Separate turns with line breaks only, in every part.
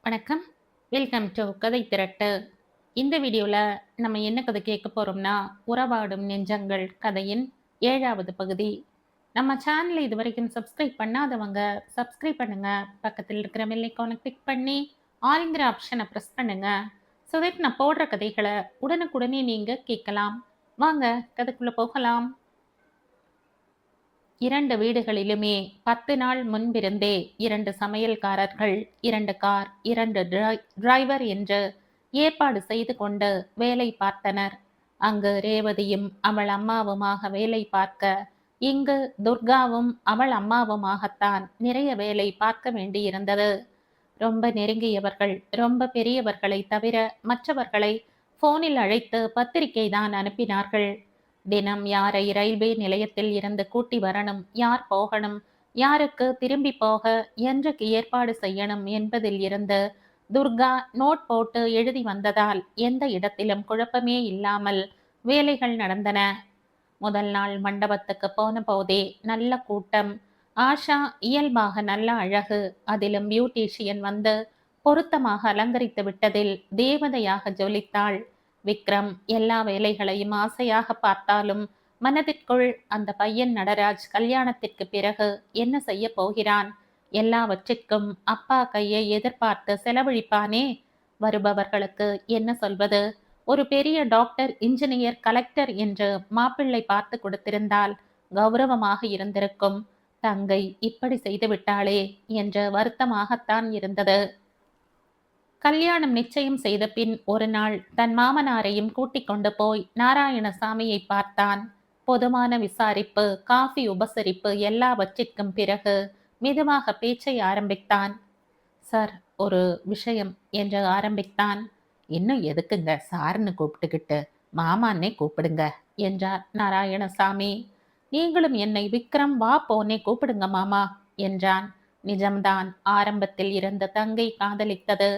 வணக்கம். Welcome to கதை திரட்டு. இந்த வீடியோவில் நம்ம என்ன கதை கேட்க போகிறோம்னா, உறவாடும் நெஞ்சங்கள் கதையின் 7வது பகுதி. நம்ம சேனலை இது வரைக்கும் சப்ஸ்கிரைப் பண்ணாதவங்க சப்ஸ்கிரைப் பண்ணுங்க. பக்கத்தில் இருக்கிற பெல் ஐகானை கிளிக் பண்ணி ஆல்ங்கிற ஆப்ஷனை ப்ரெஸ் பண்ணுங்க. ஸோ தட் நான் போடுற கதைகளை உடனுக்குடனே நீங்கள் கேட்கலாம். வாங்க கதைக்குள்ளே போகலாம். 2 வீடுகளிலுமே 10 நாள் முன்பிருந்தே 2 சமையல்காரர்கள், 2 கார், 2 டிரைவர் என்று ஏற்பாடு செய்து கொண்டு வேலை பார்த்தனர். அங்கு ரேவதியும் அவள் அம்மாவுமாக வேலை பார்க்க, இங்கு துர்காவும் அவள் அம்மாவுமாகத்தான் நிறைய வேலை பார்க்க வேண்டியிருந்தது. ரொம்ப நெருங்கியவர்கள், ரொம்ப பெரியவர்களை தவிர மற்றவர்களை போனில் அழைத்து பத்திரிகை தான் அனுப்பினார்கள். தினம் யாரை ரயில்வே நிலையத்தில் இருந்து கூட்டி வரணும், யார் போகணும், யாருக்கு திரும்பி போக, என்றைக்கு ஏற்பாடு செய்யணும் என்பதில் இருந்து துர்கா நோட் போட்டு எழுதி வந்ததால் எந்த இடத்திலும் குழப்பமே இல்லாமல் வேலைகள் நடந்தன. முதல் நாள் மண்டபத்துக்கு போன போதே நல்ல கூட்டம். ஆஷா இயல்பாக நல்ல அழகு, அதிலும் பியூட்டிஷியன் வந்து பொருத்தமாக அலங்கரித்து விட்டதில் தேவதையாக ஜொலித்தாள். விக்ரம் எல்லா வேலைகளையும் ஆசையாக பார்த்தாலும் மனதிற்குள் அந்த பையன் நடராஜ் கல்யாணத்திற்கு பிறகு என்ன செய்ய போகிறான், எல்லாவற்றிற்கும் அப்பா கையை எதிர்பார்த்து செலவழிப்பானே, வருபவர்களுக்கு என்ன சொல்வது, ஒரு பெரிய டாக்டர், இன்ஜினியர், கலெக்டர் என்று மாப்பிள்ளை பார்த்து கொடுத்திருந்தால் கௌரவமாக இருந்திருக்கும். தங்கை இப்படி செய்து விட்டாளே என்ற வருத்தமாகத்தான் இருந்தது. கல்யாணம் நிச்சயம் செய்த பின் ஒரு நாள் தன் மாமனாரையும் கூட்டிக் கொண்டு போய் நாராயணசாமியை பார்த்தான். பொதுவான விசாரிப்பு, காஃபி உபசரிப்பு எல்லாவற்றிற்கும் பிறகு மெதுவாக பேச்சை ஆரம்பித்தான். சார், ஒரு விஷயம் என்று ஆரம்பித்தான். இன்னும் எதுக்குங்க சார்னு கூப்பிட்டுக்கிட்டு, மாமான்னே கூப்பிடுங்க என்றார் நாராயணசாமி. நீங்களும் என்னை விக்ரம் வா போனே கூப்பிடுங்க மாமா என்றான். நிஜம்தான், ஆரம்பத்தில் இருந்த தங்கை காதலித்தது,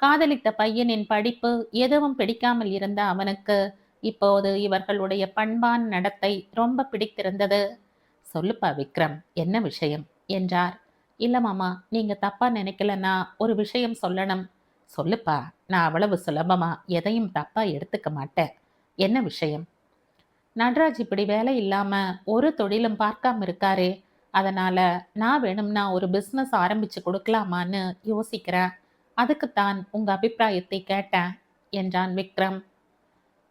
காதலித்த பையனின் படிப்பு எதுவும் பிடிக்காமல் இருந்த அவனுக்கு இப்போது இவர்களுடைய பண்பான் நடத்தை ரொம்ப பிடித்திருந்தது. சொல்லுப்பா விக்ரம், என்ன விஷயம் என்றார். இல்ல மாமா, நீங்க தப்பா நினைக்கலன்னா ஒரு விஷயம் சொல்லணும். சொல்லுப்பா, நான் அவ்வளவு சுலபமா எதையும் தப்பா எடுத்துக்க மாட்டேன். என்ன விஷயம்? நடராஜ் இப்படி வேலை இல்லாம ஒரு தொழிலும் பார்க்காம இருக்காரே, அதனால நான் வேணும்னா ஒரு பிஸ்னஸ் ஆரம்பிச்சு கொடுக்கலாமான்னு யோசிக்கிறேன். அதுக்குத்தான் உங்க அபிப்பிராயத்தை கேட்டேன் என்றான் விக்ரம்.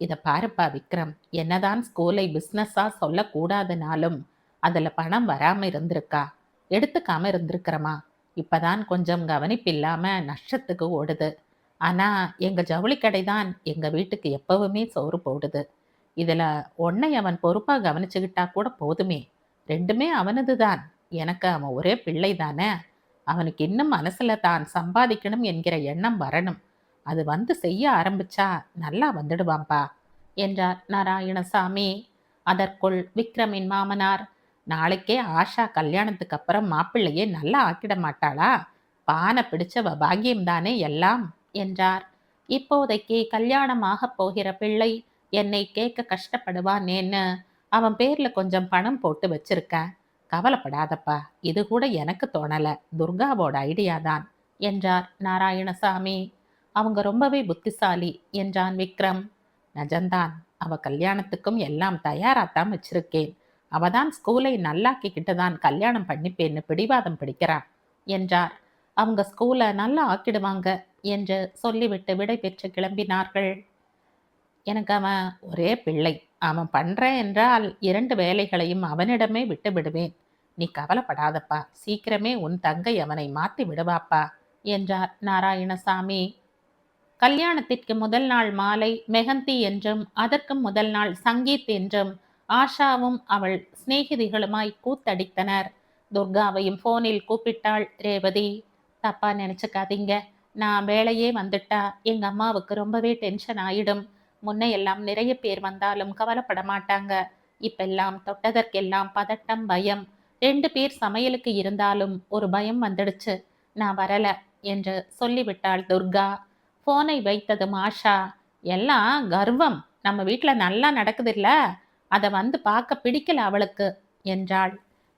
இத பாருப்பா விக்ரம், என்னதான் ஸ்கூலை பிஸ்னஸா சொல்லக்கூடாதுனாலும் அதுல பணம் வராம இருந்திருக்கா, எடுத்துக்காம இருந்திருக்கிறமா. இப்பதான் கொஞ்சம் கவனிப்பில்லாம நஷ்டத்துக்கு ஓடுது. ஆனா எங்க ஜவுளி கடை தான் எங்க வீட்டுக்கு எப்பவுமே சோறு போடுது. இதுல உன்னை அவன் பொறுப்பா கவனிச்சுக்கிட்டா கூட போதுமே. ரெண்டுமே அவனது தான். எனக்கு அவன் ஒரே பிள்ளை தானே. அவனுக்கு இன்னும் மனசுல தான் சம்பாதிக்கணும் என்கிற எண்ணம் வரணும். அது வந்து செய்ய ஆரம்பிச்சா நல்லா வந்துடுவான்பா என்றார் நாராயணசாமி. அதற்குள் விக்ரமின் மாமனார், நாளைக்கே ஆஷா கல்யாணத்துக்கு அப்புறம் மாப்பிள்ளையே நல்லா ஆக்கிட மாட்டாளா? பானை பிடிச்ச பாக்கியம்தானே எல்லாம் என்றார். இப்போதைக்கு கல்யாணமாக போகிற பிள்ளை என்னை கேட்க கஷ்டப்படுவானேன்னு அவன் பேர்ல கொஞ்சம் பணம் போட்டு வச்சிருக்கேன். கவலைப்படாதப்பா, இது கூட எனக்கு தோணல, துர்காவோட ஐடியா தான் என்றார் நாராயணசாமி. அவங்க ரொம்பவே புத்திசாலி என்றான் விக்ரம். நஜந்தான், அவ கல்யாணத்துக்கும் எல்லாம் தயாராத்தான் வச்சிருக்கேன். அவதான் ஸ்கூலை நல்லாக்கிக்கிட்டு தான் கல்யாணம் பண்ணிப்பேன்னு பிடிவாதம் பிடிக்கிறான் என்றார். அவங்க ஸ்கூலை நல்லா ஆக்கிடுவாங்க என்று சொல்லிவிட்டு விடை பெற்று கிளம்பினார்கள். எனக்கு அவன் ஒரே பிள்ளை. அவன் பண்றேன் என்றால் 2 வேலைகளையும் அவனிடமே விட்டு விடுவேன். நீ கவலைப்படாதப்பா, சீக்கிரமே உன் தங்கை அவனை மாத்தி விடுவாப்பா என்றார் நாராயணசாமி. கல்யாணத்திற்கு முதல் நாள் மாலை மெஹந்தி என்றும் அதற்கும் முதல் நாள் சங்கீத் என்றும் ஆஷாவும் அவள் சிநேகிதிகளுமாய் கூத்தடித்தனர். துர்காவையும் போனில் கூப்பிட்டாள் ரேவதி. தப்பா நினைச்சுக்காதீங்க, நான் வேலையே வந்துட்டா எங்க அம்மாவுக்கு ரொம்பவே டென்ஷன் ஆயிடும். முன்னையெல்லாம் நிறைய பேர் வந்தாலும் கவலைப்பட மாட்டாங்க. இப்பெல்லாம் தொட்டதற்கெல்லாம் பதட்டம், பயம். 2 பேர் சமையலுக்கு இருந்தாலும் ஒரு பயம் வந்துடுச்சு. நான் வரல என்று சொல்லிவிட்டாள் துர்கா. போனை வைத்ததும் ஆஷா, எல்லாம் கர்வம், நம்ம வீட்டுல நல்லா நடக்குதுல்ல, அதை வந்து பார்க்க பிடிக்கல அவளுக்கு என்றாள்.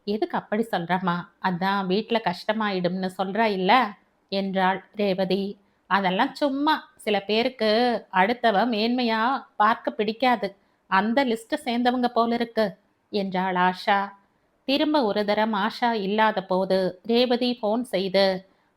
எதுக்கு அப்படி சொல்றமா? அதான் வீட்டுல கஷ்டமாயிடும்னு சொல்றா இல்ல என்றாள் ரேவதி. அதெல்லாம் சும்மா. சில பேருக்கு அடுத்தவ மேன்மையா பார்க்க பிடிக்காது. அந்த லிஸ்ட் சேர்ந்தவங்க போல இருக்கு என்றாள் ஆஷா. திரும்ப ஒரு தரம் ஆஷா இல்லாத போது ரேவதி போன் செய்து,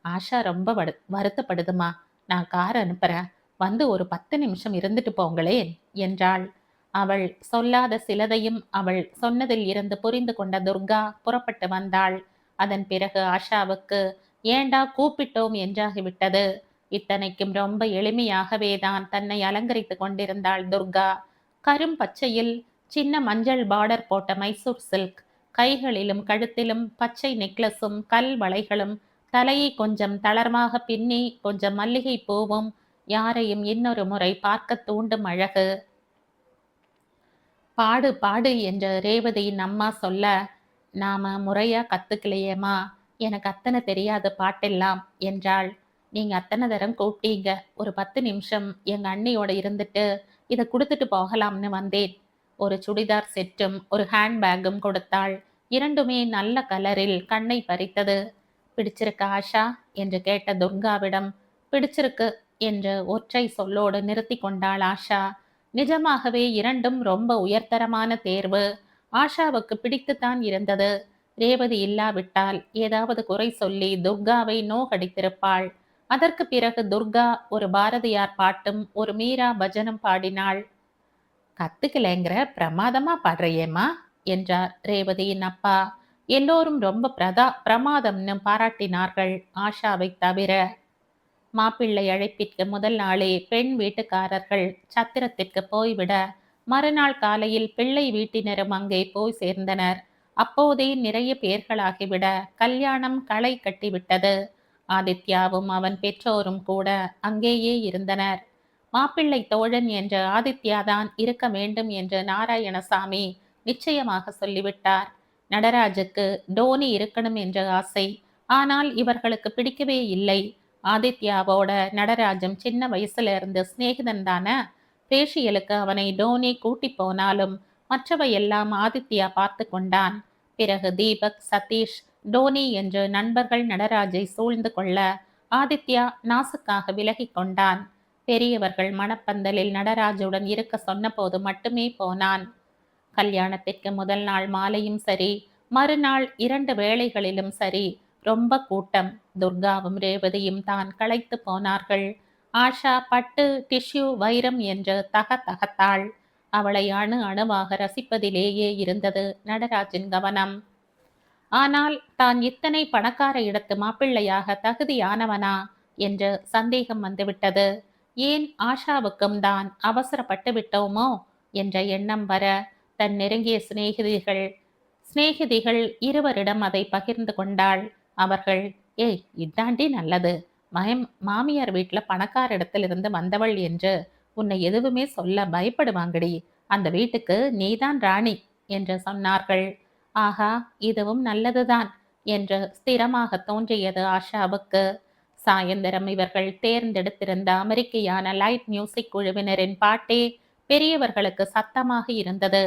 ஆஷா ரொம்ப வருத்தப்படுதுமா, நான் கார் அனுப்புறேன், வந்து ஒரு 10 நிமிஷம் இருந்துட்டு போங்களேன் என்றாள். அவள் சொல்லாத சிலதையும் அவள் சொன்னதில் இருந்து புரிந்து கொண்ட துர்கா புறப்பட்டு வந்தாள். அதன் பிறகு ஆஷாவுக்கு ஏண்டா கூப்பிட்டோம் என்றாகிவிட்டது. இத்தனைக்கும் ரொம்ப எளிமையாகவே தான் தன்னை அலங்கரித்து கொண்டிருந்தாள் துர்கா. கரும் பச்சையில் சின்ன மஞ்சள் பார்டர் போட்ட மைசூர் சில்க், கைகளிலும் கழுத்திலும் பச்சை நெக்லஸும் கல் வளைகளும், தலையை கொஞ்சம் தளர்வாக பின்னி கொஞ்சம் மல்லிகை பூவும் யாரையும் இன்னொரு முறை பார்க்க தூண்டும் அழகு. பாடு பாடு என்று ரேவதியின் அம்மா சொல்ல, நாம முறையா கத்துக்கலையேம்மா, எனக்கு அத்தனை தெரியாத பாட்டெல்லாம் என்றாள். நீங்க அத்தனை தரம் கூப்பிட்டீங்க, ஒரு 10 நிமிஷம் எங்க அண்ணியோட இருந்துட்டு இதை கொடுத்துட்டு போகலாம்னு வந்தேன். ஒரு சுடிதார் செட்டும் ஒரு ஹேண்ட்பேக்கும் கொடுத்தாள். இரண்டுமே நல்ல கலரில் கண்ணை பறித்தது. பிடிச்சிருக்க ஆஷா என்று கேட்ட துர்காவிடம் பிடிச்சிருக்கு என்று ஒற்றை சொல்லோடு நிறுத்தி கொண்டாள் ஆஷா. நிஜமாகவே இரண்டும் ரொம்ப உயர்தரமான தேர்வு. ஆஷாவுக்கு பிடித்துத்தான் இருந்தது. ரேவதி இல்லாவிட்டால் ஏதாவது குறை சொல்லி துர்காவை நோகடித்திருப்பாள். அதற்கு பிறகு துர்கா ஒரு பாரதியார் பாட்டும் ஒரு மீரா பஜனும் பாடினாள். கத்துக்கலைங்கிற பிரமாதமா பாடுறியேம்மா என்றார் ரேவதியின் அப்பா. எல்லோரும் ரொம்ப பிரமாதம்னு பாராட்டினார்கள், ஆஷாவை தவிர. மாப்பிள்ளை அழைப்பிற்கு முதல் நாளே பெண் வீட்டுக்காரர்கள் சத்திரத்திற்கு போய்விட, மறுநாள் காலையில் பிள்ளை வீட்டினரும் அங்கே போய் சேர்ந்தனர். அப்போதே நிறைய பேர்களாகிவிட கல்யாணம் களை கட்டிவிட்டது. ஆதித்யாவும் அவன் பெற்றோரும் கூட அங்கேயே இருந்தனர். மாப்பிள்ளை தோழன் என்று ஆதித்யாதான் இருக்க வேண்டும் என்று நாராயணசாமி நிச்சயமாக சொல்லிவிட்டார். நடராஜுக்கு டோனி இருக்கணும் என்ற ஆசை. ஆனால் இவர்களுக்கு பிடிக்கவே இல்லை. ஆதித்யாவோட நடராஜம் சின்ன வயசுல இருந்து சிநேகிதன் தானே. பேஷியலுக்கு அவனை டோனி கூட்டி போனாலும் மற்றவையெல்லாம் ஆதித்யா பார்த்து கொண்டான். பிறகு தீபக், சதீஷ், டோனி என்று நண்பர்கள் நடராஜை சூழ்ந்து கொள்ள ஆதித்யா நாசுக்காக விலகி கொண்டான். பெரியவர்கள் மணப்பந்தலில் நடராஜுடன் இருக்க சொன்னபோது மட்டுமே போனான். கல்யாணத்திற்கு முதல் நாள் மாலையும் சரி, மறுநாள் 2 வேளைகளிலும் சரி, ரொம்ப கூட்டம். துர்காவும் ரேவதியும் தான் களைத்து போனார்கள். ஆஷா பட்டு, டிஷ்யூ, வைரம் என்று தகத்தாள். அவளை அணு அணுவாக ரசிப்பதிலேயே இருந்தது நடராஜின் கவனம். ஆனால் தான் இத்தனை பணக்கார இடத்து மாப்பிள்ளையாக தகுதியானவனா என்று சந்தேகம் வந்துவிட்டது. ஏன் ஆஷாவுக்கும் தான் அவசரப்பட்டு விட்டோமோ என்ற எண்ணம் வர, தன் நெருங்கிய சிநேகிதிகள் இருவரிடம் அதை பகிர்ந்து கொண்டாள். அவர்கள், ஏய் இதாண்டி நல்லது, மாமியார் வீட்டில் பணக்கார இடத்திலிருந்து வந்தவள் என்று உன்னை எதுவுமே சொல்ல பயப்படுவாங்கடி, அந்த வீட்டுக்கு நீதான் ராணி என்று சொன்னார்கள். ஆகா, இதுவும் நல்லதுதான் என்று ஸ்திரமாக தோன்றியது ஆஷாவுக்கு. சாயந்தரம் இவர்கள் தேர்ந்தெடுத்திருந்த அமெரிக்கையான லைட் மியூசிக் குழுவினரின் பாட்டே பெரியவர்களுக்கு சத்தமாக இருந்தது.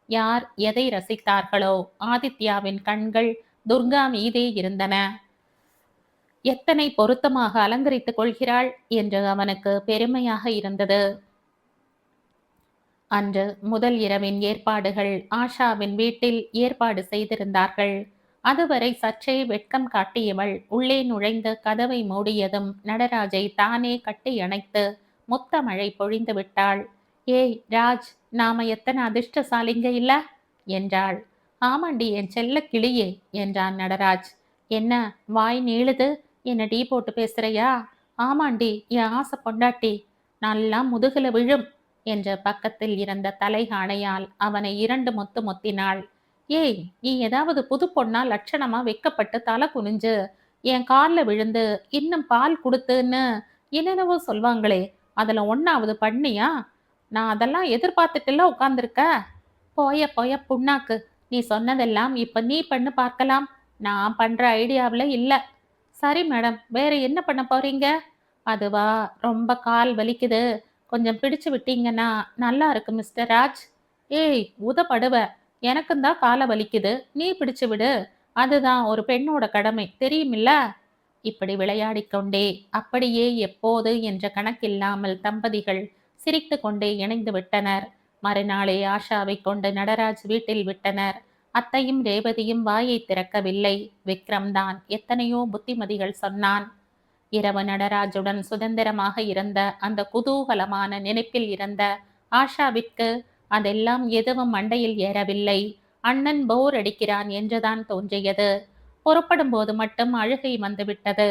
யார் எதை ரசித்தார்களோ ஆதித்யாவின் கண்கள் துர்கா மீதே இருந்தன. எத்தனை பொருத்தமாக அலங்கரித்துக் கொள்கிறாள் என்று அவனுக்கு பெருமையாக இருந்தது. அன்று முதல் இரவின் ஏற்பாடுகள் ஆஷாவின் வீட்டில் ஏற்பாடு செய்திருந்தார்கள். அதுவரை சற்றே வெட்கம் காட்டியவள் உள்ளே நுழைந்து கதவை மூடியதும் நடராஜை தானே கட்டி அணைத்து முத்த மழை பொழிந்து விட்டாள். ஏய் ராஜ், நாம எத்தனை அதிர்ஷ்டசாலிங்க இல்ல என்றாள். ஆமாண்டி என் செல்ல கிளியே என்றான் நடராஜ். என்ன வாய் நீளுது, என்ன டீ போட்டு பேசுறையா? ஆமாண்டி, என் ஆசை பொண்டாட்டி நல்லா முதுகுல விழும் என்ற பக்கத்தில் இருந்த தலைகாணையால் அவனை 2 முத்து முத்தினாள். ஏய், நீ ஏதாவது புது பொண்ணா லட்சணமா வெக்கப்பட்டு தலை குனிஞ்சு என் காலில் விழுந்து இன்னும் பால் கொடுத்துன்னு என்னென்னவோ சொல்வாங்களே, அதில் ஒன்றாவது பண்ணியா? நான் அதெல்லாம் எதிர்பார்த்துட்டுல உட்காந்துருக்க. போய புண்ணாக்கு, நீ சொன்னதெல்லாம் இப்போ நீ பண்ணு பார்க்கலாம். நான் பண்ணுற ஐடியாவில் இல்லை. சரி மேடம், வேற என்ன பண்ண போறீங்க? அதுவா, ரொம்ப கால் வலிக்குது, கொஞ்சம் பிடிச்சு விட்டீங்கன்னா நல்லா இருக்கு மிஸ்டர் ராஜ். ஏய் உதப்படுவ, எனக்கும் தான் காலை வலிக்குது, நீ பிடிச்சு விடு. அதுதான் ஒரு பெண்ணோட கடமை, தெரியுமில்ல? இப்படி விளையாடிக் கொண்டே அப்படியே எப்போது என்ற கணக்கில்லாமல் தம்பதிகள் சிரித்து கொண்டே இணைந்து விட்டனர். மறுநாளே ஆஷாவை கொண்டு நடராஜ் வீட்டில் விட்டனர். அத்தையும் ரேவதியும் வாயை திறக்கவில்லை. விக்ரம் தான் எத்தனையோ புத்திமதிகள் சொன்னான். இரவு நடராஜுடன் சுதந்திரமாக இருந்த அந்த குதூகலமான நினைப்பில் இருந்த ஆஷாவிற்கு அதெல்லாம் எதுவும் மண்டையில் ஏறவில்லை. அண்ணன் போர் அடிக்கிறான் என்றுதான் தோன்றியது. புறப்படும் போது மட்டும் அழுகை வந்துவிட்டது.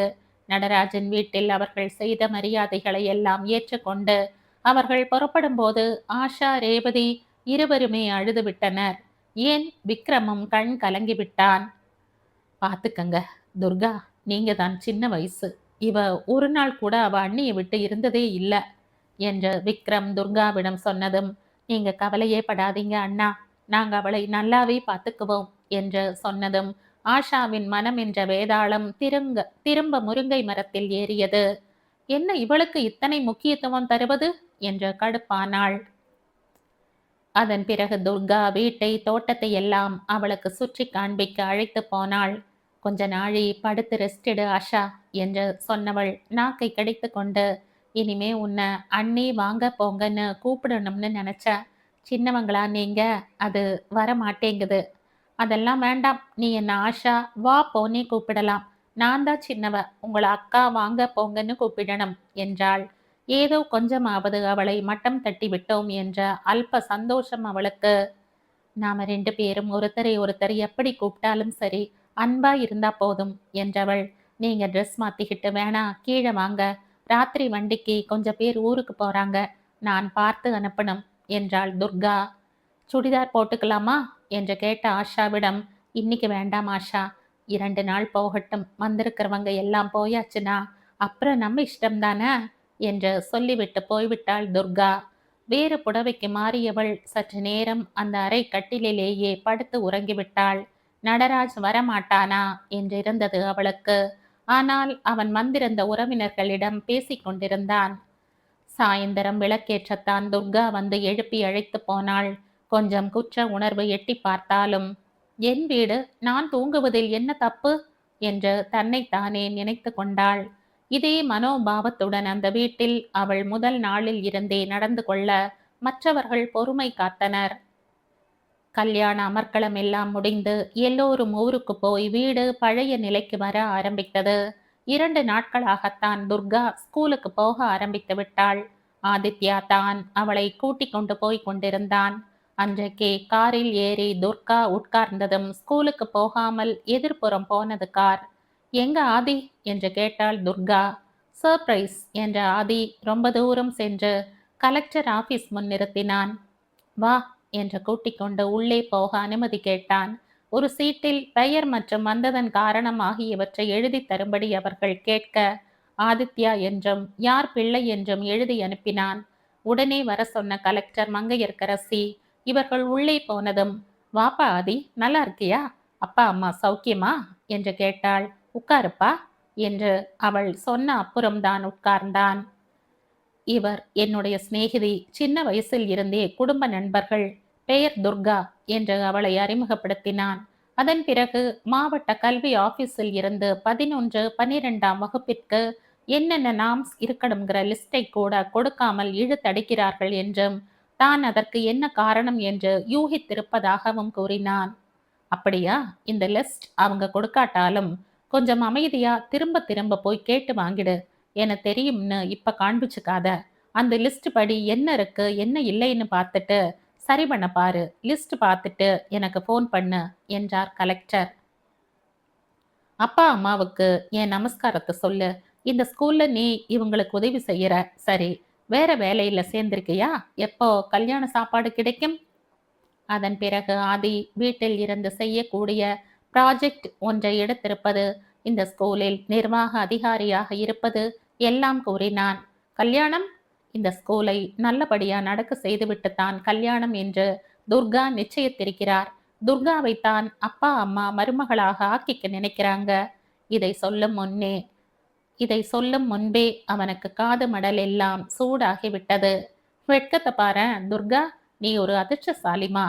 நடராஜன் வீட்டில் அவர்கள் செய்த மரியாதைகளை எல்லாம் ஏற்றுக்கொண்டு அவர்கள் புறப்படும் போது ஆஷா ரேவதி இருவருமே அழுது விட்டனர். ஏன் விக்ரமும் கண் கலங்கிவிட்டான். பாத்துக்கங்க துர்கா, நீங்க தான் சின்ன வயசு. இவ ஒரு நாள் கூட அவ அண்ணியை விட்டு இருந்ததே இல்லை என்று விக்ரம் துர்காவிடம் சொன்னதும், நீங்க கவலையே படாதீங்க அண்ணா, நாங்க அவளை நல்லாவே பார்த்துக்குவோம் என்று சொன்னதும் ஆஷாவின் மனம் என்ற வேதாளம் திரும்ப முருங்கை மரத்தில் ஏறியது. என்ன இவளுக்கு இத்தனை முக்கியத்துவம் தருவது என்று கடுப்பானாள். அதன் பிறகு துர்கா வீட்டை தோட்டத்தை எல்லாம் அவளுக்கு சுற்றி காண்பிக்க அழைத்து போனாள். கொஞ்ச நாழி படுத்து ரெஸ்ட் எடு ஆஷா என்று சொன்னவள் நாக்கை கடித்து கொண்டு, இனிமே உன்னை அண்ணி வாங்க போங்கன்னு கூப்பிடணும்னு நினைச்ச. சின்னவங்களா நீங்க, அது வர மாட்டேங்குது. அதெல்லாம் வேண்டாம், நீ என்ன ஆஷா வா போனே கூப்பிடலாம். நான் தான் சின்னவ, உங்களை அக்கா வாங்க போங்கன்னு கூப்பிடணும் என்றாள். ஏதோ கொஞ்சமாவது அவளை மட்டம் தட்டி விட்டோம் என்ற அல்ப சந்தோஷம் அவளுக்கு. நாம 2 பேரும் ஒருத்தரை ஒருத்தர் எப்படி கூப்பிட்டாலும் சரி, அன்பா இருந்தா போதும் என்றவள். நீங்க ட்ரெஸ் மாத்திக்கிட்டு வேணா கீழே வாங்க, ராத்திரி வண்டிக்கு கொஞ்சம் பேர் ஊருக்கு போறாங்க, நான் பார்த்து அனுப்பணும் என்றாள் துர்கா. சுடிதார் போட்டுக்கலாமா என்று கேட்ட ஆஷாவிடம், இன்னைக்கு வேண்டாம் ஆஷா, 2 நாள் போகட்டும், வந்திருக்கிறவங்க எல்லாம் போயாச்சுன்னா அப்புறம் நம்ம இஷ்டம்தானே என்று சொல்லிவிட்டு போய்விட்டாள் துர்கா. வேறு புடவைக்கு மாறியவள் சற்று நேரம் அந்த அறை கட்டிலேயே படுத்து உறங்கிவிட்டாள். நடராஜ் வரமாட்டானா என்றிருந்தது அவளுக்கு. ஆனால் அவன் வந்திருந்த உறவினர்களிடம் பேசிக் கொண்டிருந்தான். சாயந்தரம் விளக்கேற்றத்தான் துர்கா வந்து எழுப்பி அழைத்து போனாள். கொஞ்சம் குற்ற உணர்வு எட்டி பார்த்தாலும், என் வீடு, நான் தூங்குவதில் என்ன தப்பு என்று தன்னைத்தானே நினைத்து கொண்டாள். இதே மனோபாவத்துடன் அந்த வீட்டில் அவள் முதல் நாளில் இருந்தே நடந்து கொள்ள மற்றவர்கள் பொறுமை காத்தனர். கல்யாண அமர்க்களம் எல்லாம் முடிந்து எல்லோரும் ஊருக்கு போய் வீடு பழைய நிலைக்கு வர ஆரம்பித்தது. 2 நாட்களாகத்தான் துர்கா ஸ்கூலுக்கு போக ஆரம்பித்து விட்டாள். ஆதித்யா தான் அவளை கூட்டிக் கொண்டு போய் கொண்டிருந்தான். அன்றைக்கே காரில் ஏறி துர்கா உட்கார்ந்ததும் ஸ்கூலுக்கு போகாமல் எதிர்ப்புறம் போனது கார். எங்க ஆதி என்று கேட்டாள் துர்கா. சர்ப்ரைஸ் என்ற ஆதி ரொம்ப தூரம் சென்று கலெக்டர் ஆபீஸ் முன் நிறுத்தினான். வா என்று கூட்டிக் கொண்டு உள்ளே போக அனுமதி கேட்டான். ஒரு சீட்டில் பெயர் மற்றும் வந்ததன் காரணம் ஆகியவற்றை எழுதி தரும்படி அவர்கள் கேட்க, ஆதித்யா என்றும் யார் பிள்ளை என்றும் எழுதி அனுப்பினான். உடனே வர சொன்ன கலெக்டர் மங்கையர்க்கரசி இவர்கள் உள்ளே போனதும், வாப்பா ஆதி, நல்லா இருக்கியா, அப்பா அம்மா சௌக்கியமா என்று கேட்டாள். உட்காருப்பா என்று அவள் சொன்ன அப்புறம்தான் உட்கார்ந்தான். இவர் என்னுடைய சிநேகிதி, சின்ன வயசில் இருந்தே குடும்ப நண்பர்கள், பெயர் துர்கா என்று அவளை அறிமுகப்படுத்தினான். அதன் பிறகு மாவட்ட கல்வி ஆபீஸில் இருந்து 11, 12ஆம் வகுப்பிற்கு என்னென்ன நாம்ஸ் இருக்கணுங்கிற லிஸ்டை கூட கொடுக்காமல் இழுத்தடிக்கிறார்கள் என்றும் தான் அதற்கு என்ன காரணம் என்று யூகித்திருப்பதாகவும் கூறினான். அப்படியா, இந்த லிஸ்ட் அவங்க கொடுக்காட்டாலும் கொஞ்சம் அமைதியா திரும்ப திரும்ப போய் கேட்டு வாங்கிடு, என தெரியும்னு இப்ப காண்பிச்சுக்காத. அந்த லிஸ்ட் படி என்ன இருக்கு என்ன இல்லைன்னு பார்த்துட்டு சரி பண்ண பாரு. லிஸ்ட் பார்த்துட்டு எனக்கு ஃபோன் பண்ணு என்றார் கலெக்டர். அப்பா அம்மாவுக்கு என் நமஸ்காரத்தை சொல்லு. இந்த ஸ்கூல்ல நீ இவங்களுக்கு உதவி செய்யற, சரி, வேற வேலையில சேர்ந்திருக்கியா? எப்போ கல்யாண சாப்பாடு கிடைக்கும்? அதன் பிறகு ஆதி வீட்டில் இருந்து செய்யக்கூடிய ப்ராஜெக்ட் ஒன்றை எடுத்திருப்பது, இந்த ஸ்கூலில் நிர்வாக அதிகாரியாக இருப்பது எல்லாம் கூறினான். கல்யாணம்? இந்த ஸ்கூலை நல்லபடியா நடக்க செய்துவிட்டுத்தான் கல்யாணம் என்று துர்கா நிச்சயித்திருக்கிறார். துர்காவைத்தான் அப்பா அம்மா மருமகளாக ஆக்கிக்க நினைக்கிறாங்க. இதை சொல்லும் முன்பே அவனுக்கு காது மடல் எல்லாம் சூடாகிவிட்டது. வெட்கத்தை பாரு துர்கா, நீ ஒரு அதிர்ஷ்டசாலிமா.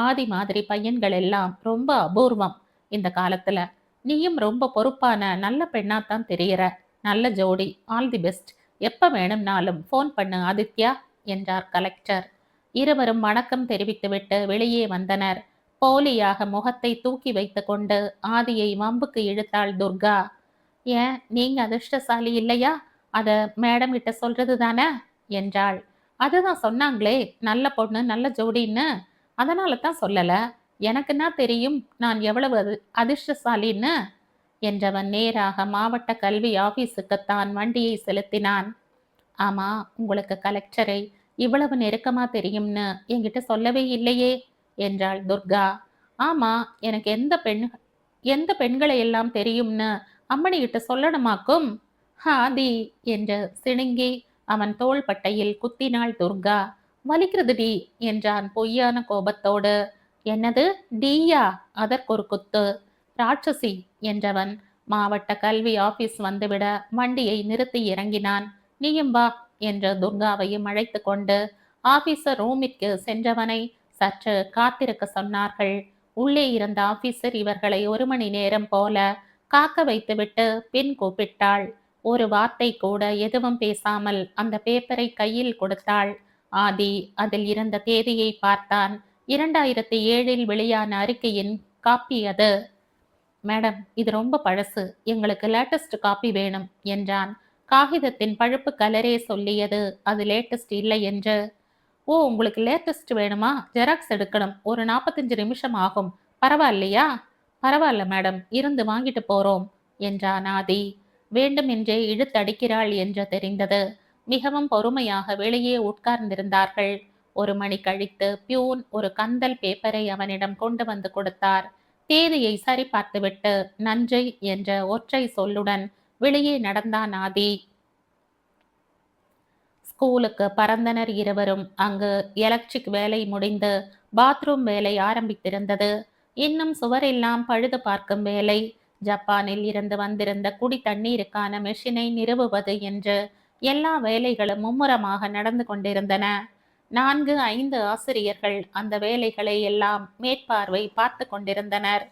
ஆதி மாதிரி பையன்கள் எல்லாம் ரொம்ப அபூர்வம் இந்த காலத்துல. நீயும் ரொம்ப பொறுப்பான நல்ல பெண்ணாத்தான் தெரியற. நல்ல ஜோடி. All the best. எப்ப வேணும்னாலும் ஃபோன் பண்ணு ஆதித்யா என்றார் கலெக்டர். இருவரும் வணக்கம் தெரிவித்துவிட்டு வெளியே வந்தனர். போலியாக முகத்தை தூக்கி வைத்துக் கொண்டு ஆதியை வம்புக்கு இழுத்தாள் துர்கா. ஏன் நீங்க அதிர்ஷ்டசாலி இல்லையா? அத மேடம் கிட்ட சொல்றது தானே என்றாள். அதுதான் சொன்னாங்களே, நல்ல பொண்ணு நல்ல ஜோடின்னு. அதனால தான் சொல்லல. எனக்குன்னா தெரியும் நான் எவ்வளவு அதிர்ஷ்டசாலின்னு என்றவன் நேராக மாவட்ட கல்வி ஆபீஸுக்குத்தான் வண்டியை செலுத்தினான். ஆமா, உங்களுக்கு கலெக்டரை இவ்வளவு நெருக்கமா தெரியும்னு என்கிட்ட சொல்லவே இல்லையே என்றாள் துர்கா. ஆமா, எனக்கு எந்த பெண்களை எல்லாம் தெரியும்னு அம்மணி கிட்ட சொல்லணுமாக்கும். ஆதி என்று சிணுங்கி அவன் தோள்பட்டையில் குத்தினாள் துர்கா. வலிக்கிறதுடி என்றான் பொய்யான கோபத்தோடு. என்னது டீயா? அதற்கொரு குத்து. ராட்சசி என்றவன் மாவட்ட கல்வி ஆபீஸ் வந்துவிட வண்டியை நிறுத்தி இறங்கினான். நீயும் வா என்று துர்காவையும் அழைத்து கொண்டு ஆபீசர் ரூமிற்கு சென்றவனை சற்று காத்திருக்க சொன்னார்கள். உள்ளே இருந்த ஆபீசர் இவர்களை 1 மணி நேரம் போல காக்க வைத்துவிட்டு பின் கூப்பிட்டாள். ஒரு வார்த்தை கூட எதுவும் பேசாமல் அந்த பேப்பரை கையில் கொடுத்தாள். ஆதி அதில் இருந்த தேதியை பார்த்தான். 2007 வெளியான அறிக்கையின் காப்பி அது. மேடம், இது ரொம்ப பழசு, எங்களுக்கு லேட்டஸ்ட் காப்பி வேணும் என்றான். காகிதத்தின் பழுப்பு கலரே சொல்லியது அது லேட்டஸ்ட் இல்லை என்று. ஓ, உங்களுக்கு லேட்டஸ்ட் வேணுமா? ஜெராக்ஸ் எடுக்கணும், ஒரு 45 நிமிஷம் ஆகும். பரவாயில்லையா? பரவாயில்ல மேடம், இருந்து வாங்கிட்டு போறோம் என்றான் ஆதி. வேண்டுமென்றே இழுத்தடிக்கிறாள் என்று தெரிந்தது. மிகவும் பொறுமையாக வெளியே உட்கார்ந்திருந்தார்கள். 1 மணி கழித்து பியூன் ஒரு கந்தல் பேப்பரை அவனிடம் கொண்டு வந்து கொடுத்தார். தேதியை சரி பார்த்துவிட்டு நன்றி என்ற ஒற்றை சொல்லுடன் வெளியே நடந்தான் ஆதி. ஸ்கூலுக்கு பறந்தனர் இருவரும். அங்கு எலக்ட்ரிக் வேலை முடிந்து பாத்ரூம் வேலை ஆரம்பித்திருந்தது. இன்னும் சுவரெல்லாம் பழுது பார்க்கும் வேலை. ஜப்பானில் இருந்து வந்திருந்த குடி தண்ணீருக்கான மெஷினை நிறுவுவது என்று எல்லா வேலைகளும் மும்முரமாக நடந்து கொண்டிருந்தன. 4-5 ஆசிரியர்கள் அந்த வேலைகளை எல்லாம் மேற்பார்வை பார்த்து கொண்டிருந்தனர்.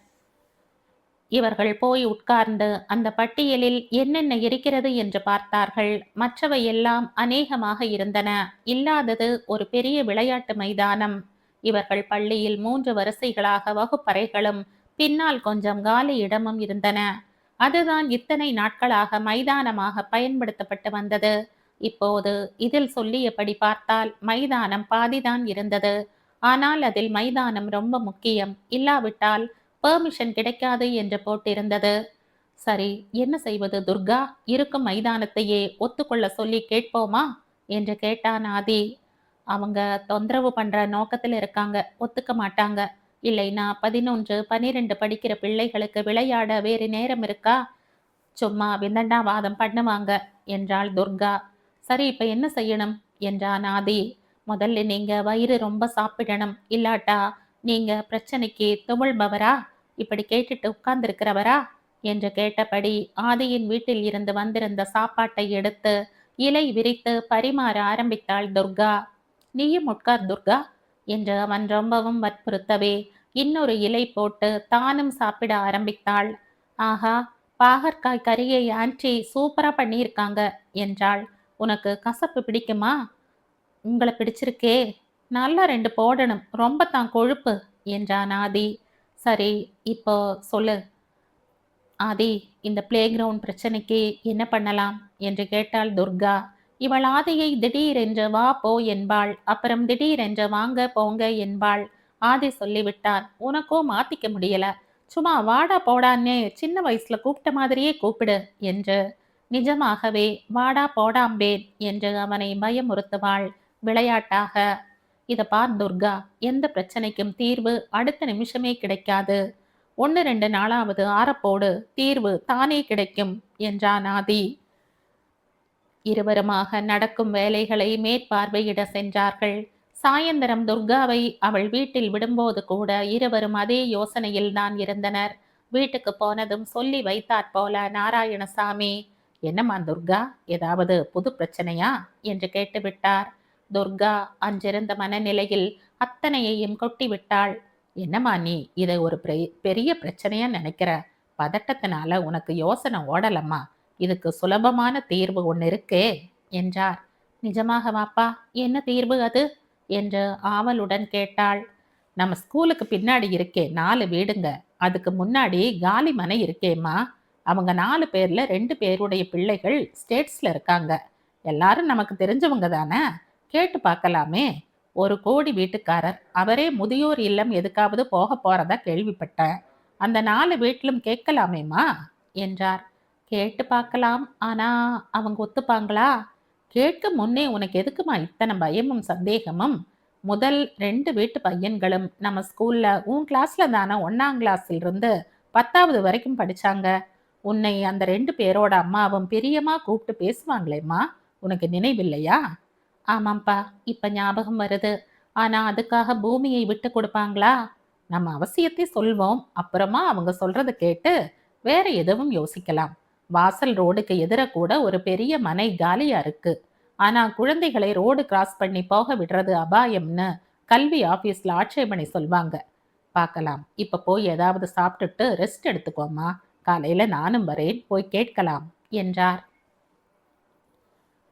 இவர்கள் போய் உட்கார்ந்து அந்த பட்டியலில் என்னென்ன இருக்கிறது என்று பார்த்தார்கள். மற்றவை எல்லாம் அநேகமாக இருந்தன. இல்லாதது ஒரு பெரிய விளையாட்டு மைதானம். இவர்கள் பள்ளியில் 3 வரிசைகளாக வகுப்பறைகளும் பின்னால் கொஞ்சம் காலி இடமும் இருந்தன. அதுதான் இத்தனை நாட்களாக மைதானமாக பயன்படுத்தப்பட்டு வந்தது. இப்போது இதில் சொல்லியபடி பார்த்தால் மைதானம் பாதிதான் இருந்தது. ஆனால் அதில் மைதானம் ரொம்ப முக்கியம். இல்லாவிட்டால் பெர்மிஷன் கிடைக்காது என்று போட்டிருந்தது. சரி, என்ன செய்வது துர்கா? இருக்கும் மைதானத்தையே ஒத்துக்கொள்ள சொல்லி கேட்போமா என்று கேட்டான் ஆதி. அவங்க தொந்தரவு பண்ற நோக்கத்தில் இருக்காங்க, ஒத்துக்க மாட்டாங்க. இல்லைனா 11, 12 படிக்கிற பிள்ளைகளுக்கு விளையாட வேறு நேரம் இருக்கா? சும்மா விந்தண்டாவாதம் பண்ணுவாங்க என்றாள் துர்கா. சரி, இப்ப என்ன செய்யணும் என்றான் ஆதி. முதல்ல நீங்க வயிறு ரொம்ப சாப்பிடணும். இல்லாட்டா நீங்க பிரச்சனைக்கு துமிழ்பவரா? இப்படி கேட்டுட்டு உட்கார்ந்திருக்கிறவரா என்று கேட்டபடி ஆதியின் வீட்டில் இருந்து வந்திருந்த சாப்பாட்டை எடுத்து இலை விரித்து பரிமாற ஆரம்பித்தாள் துர்கா. நீயும் உட்கார் துர்கா என்று அவன் ரொம்பவும் வற்புறுத்தவே இன்னொரு இலை போட்டு தானும் சாப்பிட ஆரம்பித்தாள். ஆஹா, பாகற்காய் கறியை ஆன்ட்டி சூப்பரா பண்ணியிருக்காங்க என்றாள். உனக்கு கசப்பு பிடிக்குமா? உங்களை பிடிச்சிருக்கே. நல்லா 2 போடணும், ரொம்ப தான் கொழுப்பு என்றான் ஆதி. சரி, இப்போ சொல்லு ஆதி, இந்த பிளே கிரவுண்ட் பிரச்சனைக்கு என்ன பண்ணலாம் என்று கேட்டாள் துர்கா. இவள் ஆதியை திடீரென்று வா போ என்பாள், அப்புறம் திடீரென்று வாங்க போங்க என்பாள். ஆதி சொல்லிவிட்டான். உனக்கோ மாத்திக்க முடியல, சும்மா வாடா போடான்னே சின்ன வயசுல கூப்பிட்ட மாதிரியே கூப்பிடு என்று. நிஜமாகவே வாடா போடாம்பேன் என்று அவனை பயமுறுத்துவாள் விளையாட்டாக. இத பார் துர்கா, எந்த பிரச்சனைக்கும் தீர்வு அடுத்த நிமிஷமே கிடைக்காது. 1-2 நாளாவது ஆறப்போடு, தீர்வு தானே கிடைக்கும் என்றான் ஆதி. இருவருமாக நடக்கும் வேலைகளை மேற்பார்வையிட சென்றார்கள். சாயந்தரம் துர்காவை அவள் வீட்டில் விடும்போது கூட இருவரும் அதே யோசனையில் தான் இருந்தனர். வீட்டுக்கு போனதும் சொல்லி வைத்தாற் போல நாராயணசாமி, என்னம்மா துர்கா, ஏதாவது புது பிரச்சனையா என்று கேட்டுவிட்டார். துர்கா அன்றிருந்த மனநிலையில் அத்தனையையும் கொட்டிவிட்டாள். என்னம்மா நீ இதை ஒரு பெரிய பிரச்சனையா நினைக்கிற? பதட்டத்தினால உனக்கு யோசனை ஓடலம்மா. இதுக்கு சுலபமான தீர்வு ஒன்று இருக்கே என்றார். நிஜமாகவாப்பா? என்ன தீர்வு அது என்று ஆவலுடன் கேட்டாள். நம்ம ஸ்கூலுக்கு பின்னாடி இருக்கே 4 வீடுங்க, அதுக்கு முன்னாடி காலி மனை இருக்கேம்மா. அவங்க 4 பேர்ல 2 பேருடைய பிள்ளைகள் ஸ்டேட்ஸ்ல இருக்காங்க. எல்லாரும் நமக்கு தெரிஞ்சவங்க தானே, கேட்டு பார்க்கலாமே. ஒரு கோடி வீட்டுக்காரர், அவரே முதியோர் இல்லம் எதுக்காவது போக போறதா கேள்விப்பட்டேன். அந்த 4 வீட்டிலும் கேட்கலாமேம்மா என்றார். கேட்டு பார்க்கலாம், ஆனா அவங்க ஒத்துப்பாங்களா? கேட்க முன்னே உனக்கு எதுக்குமா இத்தனை பயமும் சந்தேகமும்? முதல் 2 வீட்டு பையன்களும் நம்ம ஸ்கூல்ல உன் கிளாஸ்ல தானே 1ஆம் கிளாஸ்ல இருந்து 10வது வரைக்கும் படிச்சாங்க. உன்னை அந்த 2 பேரோட அம்மாவும் பிரியமா கூப்பிட்டு பேசுவாங்களேம்மா, உனக்கு நினைவில்லையா? ஆமாம்ப்பா, இப்ப ஞாபகம் வருது. ஆனா அதுக்காக பூமியை விட்டு கொடுப்பாங்களா? நம்ம அவசியத்தை சொல்வோம், அப்புறமா அவங்க சொல்றத கேட்டு வேற எதுவும் யோசிக்கலாம். வாசல் ரோடுக்கு எதிர கூட ஒரு பெரிய மனை காலியா இருக்கு. ஆனா குழந்தைகளை ரோடு கிராஸ் பண்ணி போக விடுறது அபாயம்னு கல்வி ஆபீஸ்ல ஆட்சேபனை சொல்வாங்க. பார்க்கலாம். இப்ப போய் ஏதாவது சாப்பிட்டுட்டு ரெஸ்ட் எடுத்துக்கோமா. காலையில நானும் வரேன், போய் கேட்கலாம் என்றார்.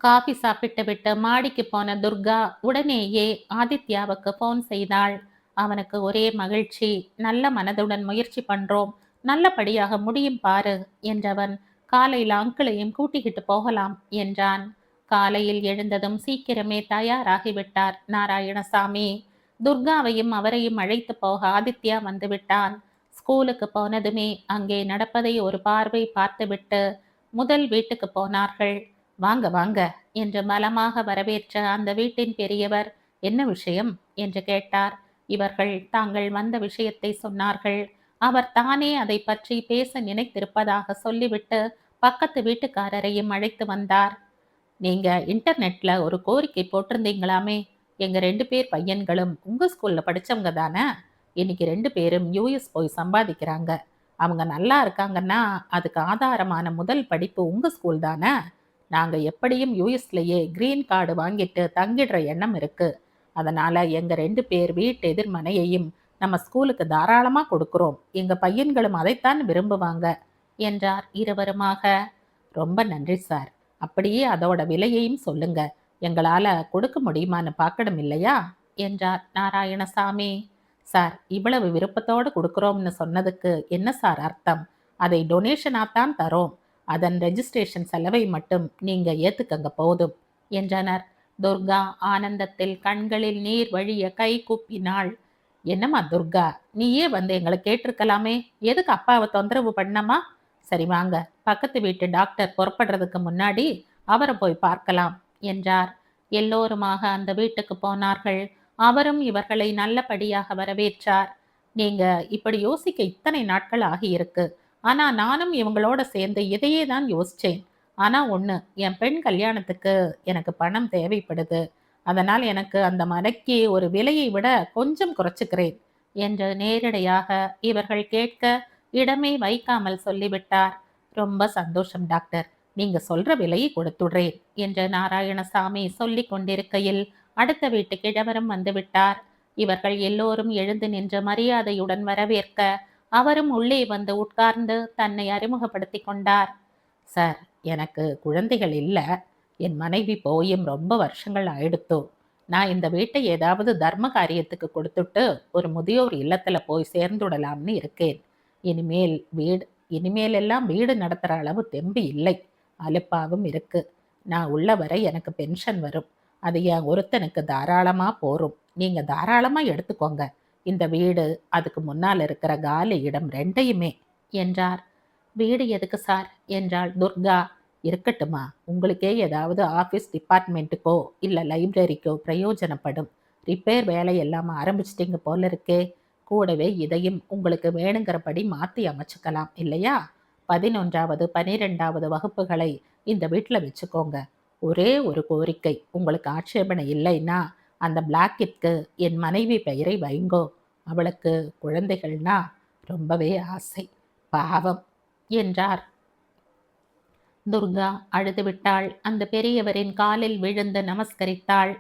காஃபி சாப்பிட்டு விட்டு மாடிக்கு போன துர்கா உடனேயே ஆதித்யாவுக்கு போன் செய்தாள். அவனுக்கு ஒரே மகிழ்ச்சி. நல்ல மனதுடன் முயற்சி பண்றோம், நல்லபடியாக முடியும் பாரு என்றவன் காலையில் அங்கிளையும் கூட்டிக்கிட்டு போகலாம் என்றான். காலையில் எழுந்ததும் சீக்கிரமே தயாராகிவிட்டார் நாராயணசாமி. துர்காவையும் அவரையும் அழைத்து போக ஆதித்யா வந்துவிட்டான். ஸ்கூலுக்கு போனதுமே அங்கே நடப்பதை ஒரு பார்வை பார்த்துவிட்டு முதல் வீட்டுக்கு போனார்கள். வாங்க வாங்க என்று பலமாக வரவேற்ற அந்த வீட்டின் பெரியவர், என்ன விஷயம் என்று கேட்டார். இவர்கள் தாங்கள் வந்த விஷயத்தை சொன்னார்கள். அவர் தானே அதை பற்றி பேச நினைத்திருப்பதாக சொல்லிவிட்டு பக்கத்து வீட்டுக்காரரையும் அழைத்து வந்தார். நீங்க இன்டர்நெட்ல ஒரு கோரிக்கை போட்டிருந்தீங்களாமே, எங்க 2 பேர் பையன்களும் உங்க ஸ்கூல்ல படிச்சவங்க தானே. இன்னைக்கு 2 பேரும் யூஎஸ் போய் சம்பாதிக்கிறாங்க. அவங்க நல்லா இருக்காங்கன்னா அதுக்கு ஆதாரமான முதல் படிப்பு உங்க ஸ்கூல் தானே. நாங்க எப்படியும் யூஎஸ்லயே கிரீன் கார்டு வாங்கிட்டு தங்கிடுற எண்ணம் இருக்கு. அதனால எங்க 2 பேர் வீட்டு எதிர்மனையையும் நம்ம ஸ்கூலுக்கு தாராளமா கொடுக்கிறோம். எங்க பையன்களும் அதைத்தான் விரும்புவாங்க என்றார் இருவருமாக. ரொம்ப நன்றி சார். அப்படியே அதோட விலையையும் சொல்லுங்க, எங்களால கொடுக்க முடியுமான்னு பார்க்கணும் இல்லையா என்றார் நாராயணசாமி. சார், இவ்வளவு விருப்பத்தோடு கொடுக்குறோம்னு சொன்னதுக்கு என்ன சார் அர்த்தம்? அதை டொனேஷனாத்தான் தரோம். அதன் ரெஜிஸ்ட்ரேஷன் செலவை மட்டும் நீங்க ஏத்துக்கங்க போதும் என்றனர். துர்கா ஆனந்தத்தில் கண்களில் நீர் வழிய கை கூப்பினாள். என்னம்மா துர்கா, நீயே வந்து எங்களை கேட்டிருக்கலாமே, எதுக்கு அப்பாவை தொந்தரவு பண்ணமா? சரி வாங்க, பக்கத்து வீட்டு டாக்டர் புறப்படுறதுக்கு முன்னாடி அவரை போய் பார்க்கலாம் என்றார். எல்லோருமாக அந்த வீட்டுக்கு போனார்கள். அவரும் இவர்களை நல்லபடியாக வரவேற்றார். நீங்க இப்படி யோசிக்க இத்தனை நாட்கள் ஆகியிருக்கு. ஆனா நானும் இவங்களோட சேர்ந்து இதையே தான் யோசிச்சேன். ஆனா ஒண்ணு, என் பெண் கல்யாணத்துக்கு எனக்கு பணம் தேவைப்படுது. அதனால் எனக்கு அந்த மனைக்கு ஒரு விலையை விட கொஞ்சம் குறைச்சுக்கிறேன் என்று நேரடியாக இவர்கள் கேட்க இடமே வைக்காமல் சொல்லிவிட்டார். ரொம்ப சந்தோஷம் டாக்டர், நீங்க சொல்ற விலையை கொடுத்துடுறேன் என்று நாராயணசாமி சொல்லி கொண்டிருக்கையில் அடுத்த வீட்டு கிழவரும் வந்துவிட்டார். இவர்கள் எல்லோரும் எழுந்து நின்று மரியாதையுடன் வரவேற்க அவரும் உள்ளே வந்து உட்கார்ந்து தன்னை அறிமுகப்படுத்தி கொண்டார். சார், எனக்கு குழந்தைகள் இல்லை. என் மனைவி போயும் ரொம்ப வருஷங்கள் ஆயிடுத்தோ. நான் இந்த வீட்டை ஏதாவது தர்ம காரியத்துக்கு கொடுத்துட்டு ஒரு முதியோர் இல்லத்துல போய் சேர்ந்துடலாம்னு இருக்கேன். இனிமேல் எல்லாம் வீடு நடத்துற அளவு தெம்பு இல்லை, அலுப்பாவும் இருக்கு. நான் உள்ள வரை எனக்கு பென்ஷன் வரும். அது என் ஒருத்தனுக்கு தாராளமா போரும். நீங்க தாராளமா எடுத்துக்கோங்க. இந்த வீடு, அதுக்கு முன்னால் இருக்கிற காலி இடம் 2யுமே என்றார். வீடு எதுக்கு சார் என்றாள் துர்கா. இருக்கட்டுமா, உங்களுக்கே ஏதாவது ஆஃபீஸ் டிபார்ட்மெண்ட்டுக்கோ இல்லை லைப்ரரிக்கோ பிரயோஜனப்படும். ரிப்பேர் வேலை எல்லாம் ஆரம்பிச்சிட்டிங்க போல இருக்கே. கூடவே இதையும் உங்களுக்கு வேணுங்கிறபடி மாற்றி அமைச்சுக்கலாம் இல்லையா? 11வது 12வது வகுப்புகளை இந்த வீட்டில் வச்சுக்கோங்க. ஒரே ஒரு கோரிக்கை, உங்களுக்கு ஆட்சேபனை இல்லைன்னா அந்த பிளாக்கிற்கு என் மனைவி பெயரை வைங்கோ. அவளுக்கு குழந்தைகள்னா ரொம்பவே ஆசை, பாவம் என்றார். துர்கா அழுதுவிட்டாள். அந்த பெரியவரின் காலில் விழுந்து நமஸ்கரித்தாள்.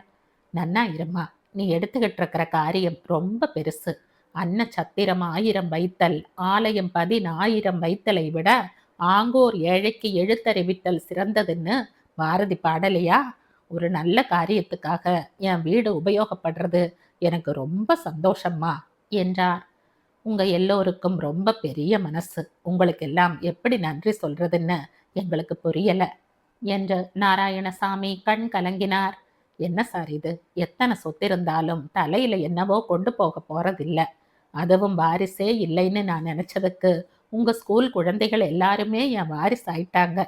நன்னா இருமா, நீ எடுத்துக்கிட்டு இருக்கிற காரியம் ரொம்ப பெருசு. அன்ன சத்திரம் 1000 வைத்தல் ஆலயம் 10,000 வைத்தலை விட ஆங்கோர் ஏழைக்கு எழுத்தறிவித்தல் சிறந்ததுன்னு பாரதி பாடலையா? ஒரு நல்ல காரியத்துக்காக என் வீடு உபயோகப்படுறது எனக்கு ரொம்ப சந்தோஷம்மா என்றார். உங்க எல்லோருக்கும் ரொம்ப பெரிய மனசு. உங்களுக்கெல்லாம் எப்படி நன்றி சொல்றதுன்னு எங்களுக்கு புரியல என்று நாராயணசாமி கண் கலங்கினார். என்ன சார் இது? எத்தனை சொத்து இருந்தாலும் தலையில என்னவோ கொண்டு போக போறதில்ல. அதுவும் வாரிசே இல்லைன்னு நான் நினைச்சதுக்கு உங்க ஸ்கூல் குழந்தைகள் எல்லாருமே என் வாரிசு ஆயிட்டாங்க.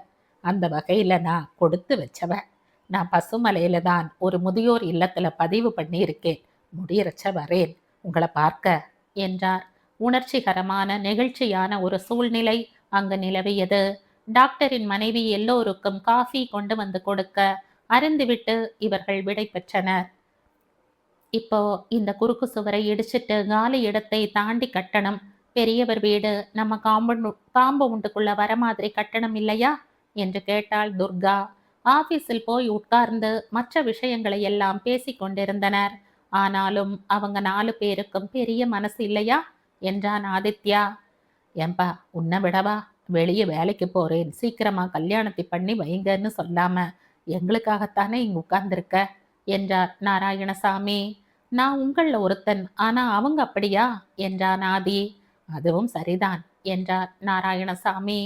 அந்த வகையில நான் கொடுத்து வச்சவன். நான் பசுமலையில தான் ஒரு முதியோர் இல்லத்துல பதிவு பண்ணியிருக்கேன். முடியறச்ச வரேன் உங்களை பார்க்க என்றார். உணர்ச்சிகரமான நெகிழ்ச்சியான ஒரு சூழ்நிலை அங்கு நிலவியது. டாக்டரின் மனைவி எல்லோருக்கும் காஃபி கொண்டு வந்து கொடுக்க அருந்துவிட்டு இவர்கள் விடை பெற்றனர். இப்போ இந்த குறுக்கு சுவரை இடிச்சிட்டு காலி இடத்தை தாண்டி கட்டணம். பெரியவர் வீடு நம்ம காம்பவுண்டுக்குள்ள வர மாதிரி கட்டணம் இல்லையா என்று கேட்டாள் துர்கா. ஆபீஸில் போய் உட்கார்ந்து மற்ற விஷயங்களை எல்லாம் பேசிக் கொண்டிருந்தனர். ஆனாலும் அவங்க 4 பேருக்கும் பெரிய மனசு இல்லையா என்றான் ஆதித்யா. ஏம்பா உன்னை விடவா? வெளியே வேலைக்கு போறேன், சீக்கிரமா கல்யாணத்தை பண்ணி வைங்கன்னு சொல்லாம எங்களுக்காகத்தானே இங்க உட்கார்ந்துருக்க என்றார் நாராயணசாமி. நான் உங்கள ஒருத்தன், ஆனா அவங்க அப்படியா என்றான் ஆதி. அதுவும் சரிதான் என்றார் நாராயணசாமி.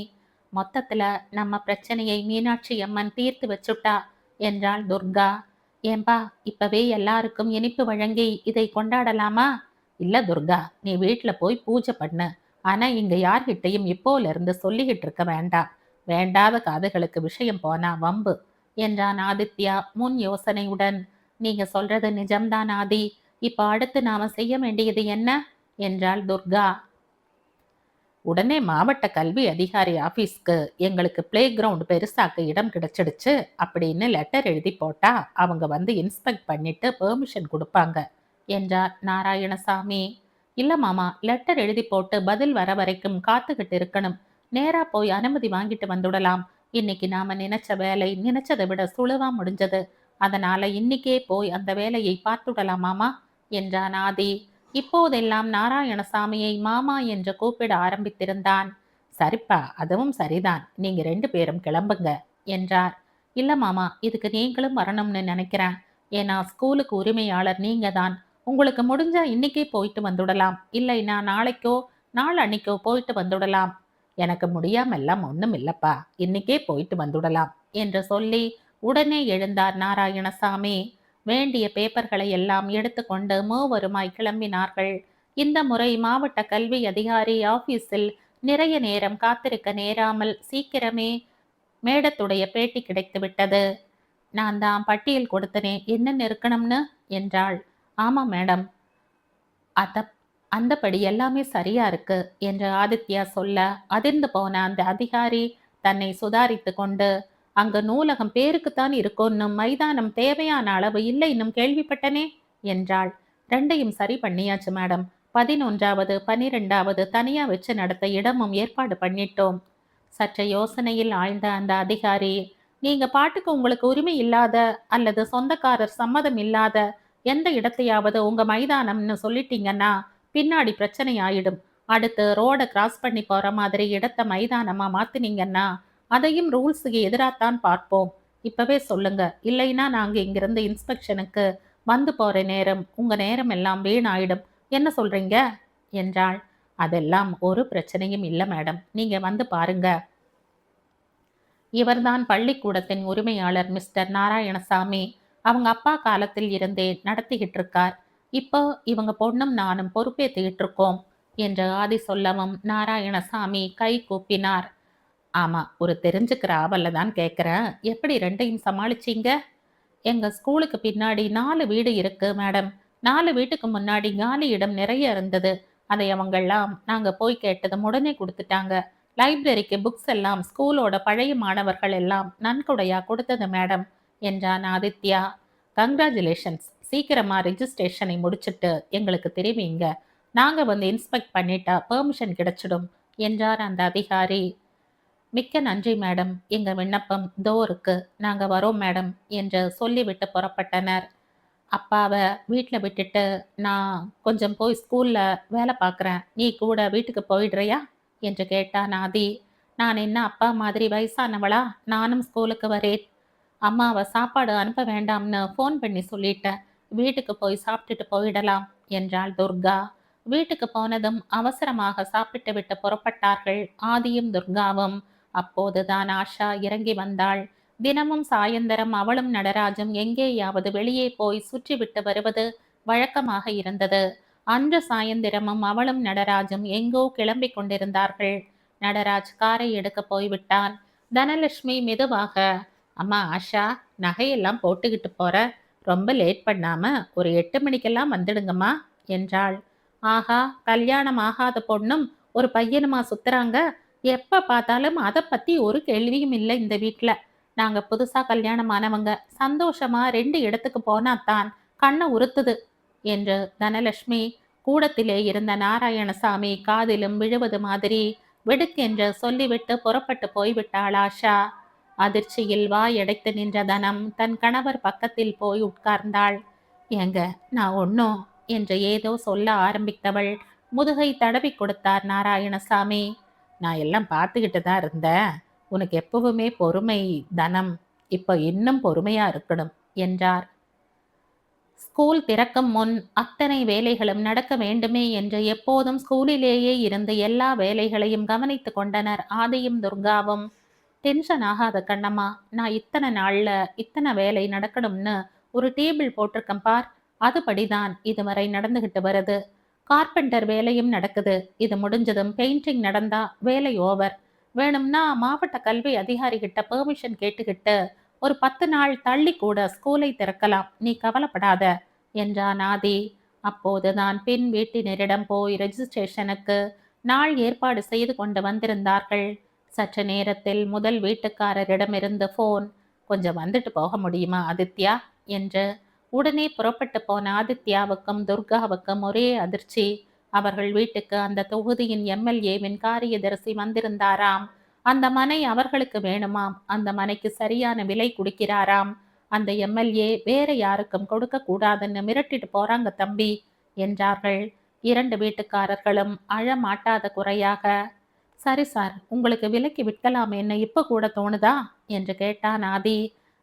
மொத்தத்துல நம்ம பிரச்சனையை மீனாட்சி அம்மன் தீர்த்து வச்சுட்டா என்றாள் துர்கா. ஏம்பா இப்பவே எல்லாருக்கும் இனிப்பு வழங்கி இதை கொண்டாடலாமா? இல்ல துர்கா, நீ வீட்டுல போய் பூஜை பண்ணு. ஆனா இங்க யார்கிட்டையும் இப்போல இருந்து சொல்லிக்கிட்டு இருக்க வேண்டாம். வேண்டாத காதுகளுக்கு விஷயம் போனா வம்பு என்றான் ஆதித்யா முன் யோசனையுடன். நீங்க சொல்றது நிஜம்தான் ஆதி. இப்ப அடுத்து நாம செய்ய வேண்டியது என்ன என்றாள் துர்கா. உடனே மாவட்ட கல்வி அதிகாரி ஆபீஸ்க்கு எங்களுக்கு பிளே கிரவுண்ட் பெருசாக்க இடம் கிடைச்சிடுச்சு அப்படின்னு லெட்டர் எழுதி போட்டா அவங்க வந்து இன்ஸ்பெக்ட் பண்ணிட்டு பெர்மிஷன் கொடுப்பாங்க என்றார் நாராயணசாமி. இல்ல மாமா, லெட்டர் எழுதி போட்டு பதில் வர வரைக்கும் காத்துக்கிட்டு இருக்கணும். நேரா போய் அனுமதி வாங்கிட்டு வந்துடலாம். இன்னைக்கு நாம நினைச்ச வேலை நினைச்சதை விட சுழுவா முடிஞ்சது. அதனால இன்னைக்கே போய் அந்த வேலையை பார்த்துடலாம் மாமா என்றான் ஆதி. இப்போதெல்லாம் நாராயணசாமியை மாமா என்று கூப்பிட ஆரம்பித்திருந்தான். சரிப்பா, அதுவும் சரிதான், நீங்க 2 பேரும் கிளம்புங்க என்றார். இல்ல மாமா, இதுக்கு நீங்களும் வரணும்னு நினைக்கிறேன். ஏன்னா ஸ்கூலுக்கு உரிமையாளர் நீங்க தான். உங்களுக்கு முடிஞ்சா இன்னைக்கே போயிட்டு வந்துடலாம். இல்லைன்னா நாளைக்கோ நாளன்னைக்கோ போயிட்டு வந்துடலாம். எனக்கு முடியாமல்லாம் ஒண்ணும் இல்லப்பா, இன்னைக்கே போயிட்டு வந்துடலாம் என்று சொல்லி உடனே எழுந்தார் நாராயணசாமி. வேண்டிய பேப்பர்களை எல்லாம் எடுத்துக்கொண்டு மூவருமாய் கிளம்பினார்கள். இந்த முறை மாவட்ட கல்வி அதிகாரி ஆபீஸில் நிறைய நேரம் காத்திருக்க நேராமல் சீக்கிரமே மேடத்துடைய பேட்டி கிடைத்து விட்டது. நான் தான் பட்டியல் கொடுத்தனே, என்ன இருக்கணும்னு என்றாள். ஆமா மேடம், அத அந்தபடி எல்லாமே சரியா இருக்கு என்று ஆதித்யா சொல்ல அதிர்ந்து போன அந்த அதிகாரி தன்னை சுதாரித்து கொண்டு, அங்க நூலகம் பேருக்குத்தான் இருக்கும்னும் மைதானம் தேவையான அளவு இல்லைன்னும் கேள்விப்பட்டனே என்றாள். 2யும் சரி பண்ணியாச்சு மேடம். 11வது 12வது தனியா வச்சு நடத்த இடமும் ஏற்பாடு பண்ணிட்டோம். சற்ற யோசனையில் ஆழ்ந்த அந்த அதிகாரி, நீங்க பாட்டுக்கு உங்களுக்கு உரிமை இல்லாத அல்லது சொந்தக்காரர் சம்மதம் இல்லாத எந்த இடத்தையாவது உங்க மைதானம்னு சொல்லிட்டீங்கன்னா பின்னாடி பிரச்சனை ஆயிடும். அடுத்து ரோட கிராஸ் பண்ணி போற மாதிரி இடத்த மைதானமா மாத்தினீங்கன்னா அதையும் ரூல்ஸுக்கு எதிராத்தான் பார்ப்போம். இப்பவே சொல்லுங்க, இல்லைன்னா நாங்க இங்கிருந்து இன்ஸ்பெக்ஷனுக்கு வந்து போற நேரம் உங்க நேரம் எல்லாம் வீணாயிடும். என்ன சொல்றீங்க என்றாள். அதெல்லாம் ஒரு பிரச்சனையும் இல்லை மேடம், நீங்க வந்து பாருங்க. இவர்தான் பள்ளிக்கூடத்தின் உரிமையாளர் மிஸ்டர் நாராயணசாமி. அவங்க அப்பா காலத்தில் இருந்தே நடத்திக்கிட்டு இருக்கார். இப்போ இவங்க பொண்ணும் நானும் பொறுப்பேற்றுக்கிட்டு இருக்கோம் என்று ஆதி சொல்லவும் நாராயணசாமி கை கூப்பினார். ஆமா, ஒரு தெரிஞ்சுக்கிற ஆவல்ல தான் கேட்குறேன். எப்படி 2யும் சமாளிச்சீங்க? எங்க ஸ்கூலுக்கு பின்னாடி 4 வீடு இருக்கு மேடம். 4 வீட்டுக்கு முன்னாடி காலி இடம் நிறைய இருந்தது. அதை அவங்கெல்லாம் நாங்க போய் கேட்டதும் உடனே கொடுத்துட்டாங்க. லைப்ரரிக்கு புக்ஸ் எல்லாம் ஸ்கூலோட பழைய மாணவர்கள் எல்லாம் நன்கொடையா கொடுத்தது மேடம் என்றான் ஆதித்யா. கங்க்ராச்சுலேஷன்ஸ். சீக்கிரமா ரிஜிஸ்ட்ரேஷனை முடிச்சுட்டு எங்களுக்கு தெரிவிங்க. நாங்க வந்து இன்ஸ்பெக்ட் பண்ணிட்டா பெர்மிஷன் கிடைச்சிடும் என்றார் அந்த அதிகாரி. மிக்க நன்றி மேடம், எங்க விண்ணப்பம் தோ இருக்கு, நாங்க வரோம் மேடம் என்று சொல்லிவிட்டு புறப்பட்டனர். அப்பாவை வீட்டில் விட்டுட்டு நான் கொஞ்சம் போய் ஸ்கூலில் வேலை பார்க்குறேன், நீ கூட வீட்டுக்கு போயிடுறியா என்று கேட்டான் ஆதி. நான் என்ன அப்பா மாதிரி வயசானவளா? நானும் ஸ்கூலுக்கு வரேன். அம்மாவை சாப்பாடு அனுப்ப வேண்டாம்னு ஃபோன் பண்ணி சொல்லிட்டேன். வீட்டுக்கு போய் சாப்பிட்டுட்டு போயிடலாம் என்றாள் துர்கா. வீட்டுக்கு போனதும் அவசரமாக சாப்பிட்டு விட்டு புறப்பட்டார்கள் ஆதியும் துர்காவும். அப்போதுதான் ஆஷா இறங்கி வந்தாள். தினமும் சாயந்தரம் அவளும் நடராஜும் எங்கேயாவது வெளியே போய் சுற்றிவிட்டு வருவது வழக்கமாக இருந்தது. அன்று சாயந்திரமும் அவளும் நடராஜும் எங்கோ கிளம்பி கொண்டிருந்தார்கள். நடராஜ் காரை எடுக்க போய்விட்டான். தனலட்சுமி மெதுவாக, அம்மா ஆஷா, நகையெல்லாம் போட்டுக்கிட்டு போற, ரொம்ப லேட் பண்ணாம ஒரு 8 மணிக்கெல்லாம் வந்துடுங்கம்மா என்றாள். ஆஹா, கல்யாணம் ஆகாத பொண்ணும் ஒரு பையனுமா சுத்துறாங்க? எப்ப பார்த்தாலும் அதை பத்தி ஒரு கேள்வியும் இல்லை இந்த வீட்டுல. நாங்க புதுசா கல்யாணம் ஆனவங்க, சந்தோஷமா 2 இடத்துக்கு போனாத்தான் கண்ணை உறுத்துது என்று தனலட்சுமி கூடத்திலே இருந்த நாராயணசாமி காதிலும் விழுவது மாதிரி வெடுக்கென்று சொல்லிவிட்டு புறப்பட்டு போய்விட்டாள் ஆஷா. அதிர்ச்சியில் வாயடைத்து நின்ற தனம் தன் கணவர் பக்கத்தில் போய் உட்கார்ந்தாள். ஏங்க, நான் ஒன்னும் என்று ஏதோ சொல்ல ஆரம்பித்தவள் முதுகை தடவி கொடுத்தார் நாராயணசாமி. நான் எல்லாம் பார்த்துக்கிட்டு தான் இருந்தேன். உனக்கு எப்பவுமே பொறுமை தனம், இப்போ இன்னும் பொறுமையா இருக்கணும் என்றார். ஸ்கூல் திறக்கும் முன் அத்தனை வேலைகளும் நடக்க வேண்டுமே என்று எப்போதும் ஸ்கூலிலேயே இருந்து எல்லா வேலைகளையும் கவனித்து கொண்டனர் ஆதியும் துர்காவும். டென்ஷன் ஆகாத கண்ணம்மா, நான் இத்தனை நாள்ல இத்தனை வேலை நடக்கணும்னு ஒரு டேபிள் போட்டிருக்கேன் பார், அதுபடிதான் இதுவரை நடந்துகிட்டு வருது. கார்பெண்டர் வேலையும் நடக்குது. இது முடிஞ்சதும் பெயிண்டிங் நடந்தா வேலை ஓவர். வேணும்னா மாவட்ட கல்வி அதிகாரிகிட்ட பெர்மிஷன் கேட்டுக்கிட்டு ஒரு 10 நாள் தள்ளி கூட ஸ்கூலை திறக்கலாம், நீ கவலைப்படாத என்றான் ஆதி. அப்போதுதான் பின் வீட்டினரிடம் போய் ரெஜிஸ்ட்ரேஷனுக்கு நாள் ஏற்பாடு செய்து கொண்டு வந்திருந்தார்கள். சற்று நேரத்தில் முதல் வீட்டுக்காரரிடமிருந்து போன். கொஞ்சம் வந்துட்டு போக முடியுமா ஆதித்யா என்று. உடனே புறப்பட்டு போன ஆதித்யாவுக்கும் துர்காவுக்கும் ஒரே அதிர்ச்சி. அவர்கள் வீட்டுக்கு அந்த தொகுதியின் எம்எல்ஏவின் காரியதரிசி வந்திருந்தாராம். அந்த மனை அவர்களுக்கு வேணுமாம். அந்த மனைக்கு சரியான விலை கொடுக்கிறாராம். அந்த எம்எல்ஏ வேற யாருக்கும் கொடுக்க கூடாதுன்னு மிரட்டிட்டு போறாங்க தம்பி என்றார்கள். 2 வீட்டுக்காரர்களும் அழமாட்டாத குறையாக. சரி சார், உங்களுக்கு விலைக்கு விற்கலாமேன்னு இப்ப கூட தோணுதா என்று கேட்டான் ஆதி.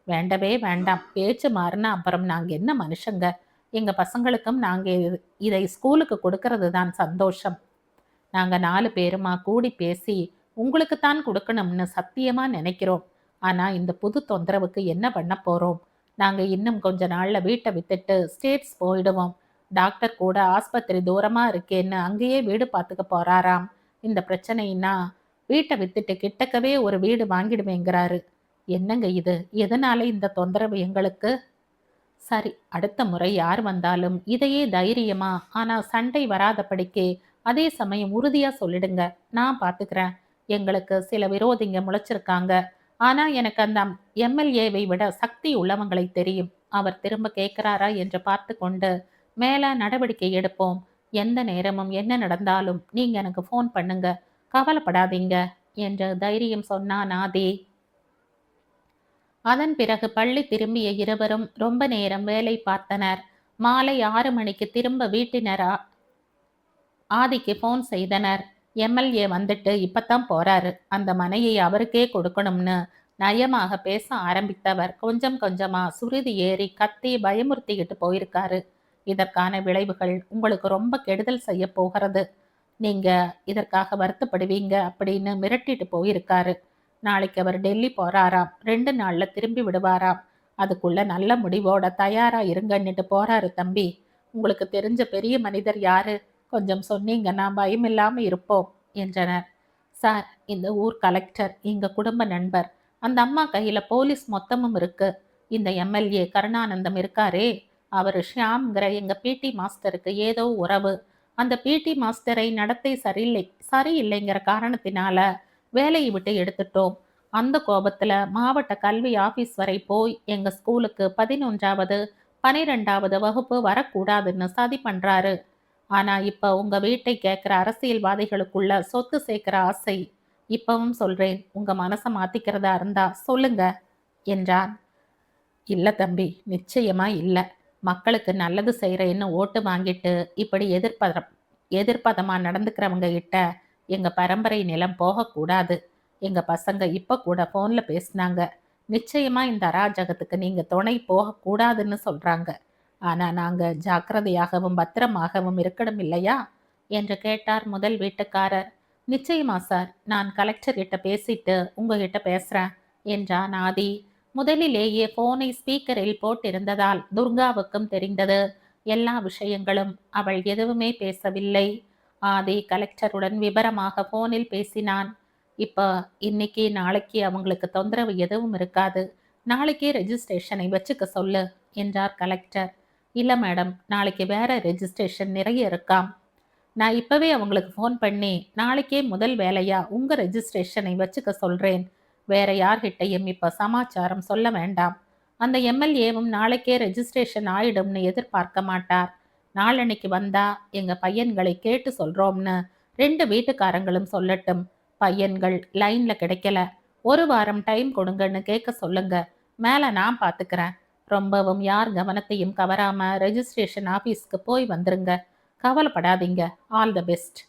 வேண்டவே வேண்டாம், பேச்சு மாறினா அப்புறம் நாங்க என்ன மனுஷங்க? எங்க பசங்களுக்கும் நாங்க இதை ஸ்கூலுக்கு கொடுக்கறது தான் சந்தோஷம். நாங்க 4 பேருமா கூடி பேசி உங்களுக்குத்தான் கொடுக்கணும்னு சத்தியமா நினைக்கிறோம். ஆனா இந்த புது தொந்தரவுக்கு என்ன பண்ண போறோம்? நாங்க இன்னும் கொஞ்ச நாள்ல வீட்டை வித்துட்டு ஸ்டேட்ஸ் போயிடுவோம். டாக்டர் கூட ஆஸ்பத்திரி தூரமா இருக்கேன்னு அங்கேயே வீடு பார்த்துக்க போறாராம். இந்த பிரச்சனைன்னா வீட்டை வித்துட்டு கிட்டக்கவே ஒரு வீடு வாங்கிடுவேங்கிறாரு. என்னங்க இது? எதனால இந்த தொந்தரவு எங்களுக்கு? சரி, அடுத்த முறை யார் வந்தாலும் இதையே தைரியமா ஆனா சண்டை வராதபடிக்கு அதே சமயம் உறுதியா சொல்லிடுங்க, நான் பாத்துக்கிறேன். எங்களுக்கு சில விரோதிங்க முளைச்சிருக்காங்க. ஆனா எனக்கு அந்த எம்எல்ஏவை விட சக்தி உள்ளவங்களை தெரியும். அவர் திரும்ப கேட்கிறாரா என்று பார்த்து கொண்டு மேல நடவடிக்கை எடுப்போம். எந்த நேரமும் என்ன நடந்தாலும் நீங்க எனக்கு ஃபோன் பண்ணுங்க, கவலைப்படாதீங்க என்று தைரியம் சொன்னான் ஆதி. அதன் பிறகு பள்ளி திரும்பிய இருவரும் ரொம்ப நேரம் வேலை பார்த்தனர். மாலை 6 மணிக்கு திரும்ப வீட்டினர் ஆதிக்கு போன் செய்தனர். எம்எல்ஏ வந்துட்டு இப்பத்தான் போறாரு, அந்த மனையை அவருக்கே கொடுக்கணும்னு நயமாக பேச ஆரம்பித்தவர் கொஞ்சம் கொஞ்சமா சுருதி ஏறி கத்தி பயமுறுத்திக்கிட்டு போயிருக்காரு. இதற்கான விளைவுகள் உங்களுக்கு ரொம்ப கெடுதல் செய்ய போகிறது. நீங்க இதற்காக வருத்தப்படுவீங்க அப்படின்னு மிரட்டிட்டு போயிருக்காரு. நாளைக்கு அவர் டெல்லி போறாராம். 2 நாள்ல திரும்பி விடுவாராம். அதுக்குள்ள நல்ல முடிவோட தயாரா இருங்கன்னுட்டு போறாரு தம்பி. உங்களுக்கு தெரிஞ்ச பெரிய மனிதர் யாரு? கொஞ்சம் சொன்னீங்கன்னா பயமில்லாம இருப்போம் என்றனர். சார், இந்த ஊர் கலெக்டர் எங்க குடும்ப நண்பர். அந்த அம்மா கையில போலீஸ் மொத்தமும் இருக்கு. இந்த எம்எல்ஏ கருணானந்தம் இருக்காரே, அவரு ஷியாம்ங்கிற எங்க பிடி மாஸ்டருக்கு ஏதோ உறவு. அந்த பிடி மாஸ்டரை நடத்தை சரியில்லைங்கிற காரணத்தினால வேலையை விட்டு எடுத்துட்டோம். அந்த கோபத்துல மாவட்ட கல்வி ஆபீஸ் வரை போய் எங்க ஸ்கூலுக்கு 11வது 12வது வகுப்பு வரக்கூடாதுன்னு சதி பண்றாரு. ஆனா இப்ப உங்க வீட்டை கேட்கிற அரசியல்வாதிகளுக்குள்ள சொத்து சேர்க்கிற ஆசை. இப்பவும் சொல்றேன், உங்க மனசை மாத்திக்கிறதா இருந்தா சொல்லுங்க என்றான். இல்ல தம்பி, நிச்சயமா இல்ல. மக்களுக்கு நல்லது செய்கிறேன்னு ஓட்டு வாங்கிட்டு இப்படி எதிர்ப்பதமா நடந்துக்கிறவங்க கிட்ட எங்க பரம்பரை நிலம் போகக்கூடாது. எங்க பசங்க இப்ப கூட போன்ல பேசினாங்க. நிச்சயமா இந்த அராஜகத்துக்கு நீங்க துணை போகக்கூடாதுன்னு சொல்றாங்க. ஆனா நாங்க ஜாக்கிரதையாகவும் பத்திரமாகவும் இருக்கணும் இல்லையா என்று கேட்டார் முதல் வீட்டுக்காரர். நிச்சயமா சார், நான் கலெக்டர் கிட்ட பேசிட்டு உங்ககிட்ட பேசுறேன் என்றான் ஆதி. முதலிலேயே போனை ஸ்பீக்கரில் போட்டிருந்ததால் துர்காவுக்கும் தெரிந்தது எல்லா விஷயங்களும். அவள் எதுவுமே பேசவில்லை. ஆதி கலெக்டருடன் விபரமாக போனில் பேசினான். இப்போ இன்னைக்கு நாளைக்கு அவங்களுக்கு தொந்தரவு எதுவும் இருக்காது. நாளைக்கே ரெஜிஸ்ட்ரேஷனை வச்சுக்க சொல்லு என்றார் கலெக்டர். இல்லை மேடம், நாளைக்கு வேற ரெஜிஸ்ட்ரேஷன் நிறைய இருக்காம். நான் இப்பவே அவங்களுக்கு ஃபோன் பண்ணி நாளைக்கே முதல் வேலையா உங்க ரெஜிஸ்ட்ரேஷனை வச்சுக்க சொல்றேன். வேற யார்கிட்டையும் இப்ப சமாச்சாரம் சொல்ல வேண்டாம். அந்த எம்எல்ஏவும் நாளைக்கே ரெஜிஸ்ட்ரேஷன் ஆயிடும்னு எதிர்பார்க்க மாட்டார். நாளன்னைக்கு வந்தா எங்க பையன்களை கேட்டு சொல்றோம்னு 2 வீட்டுக்காரங்களும் சொல்லட்டும். பையன்கள் லைன்ல கிடைக்கல, 1 வாரம் டைம் கொடுங்கன்னு கேட்க சொல்லுங்க. மேல நான் பாத்துக்கிறேன். ரொம்பவும் யார் கவனத்தையும் கவராம ரெஜிஸ்ட்ரேஷன் ஆபீஸ்க்கு போய் வந்துருங்க. கவலைப்படாதீங்க. All the best.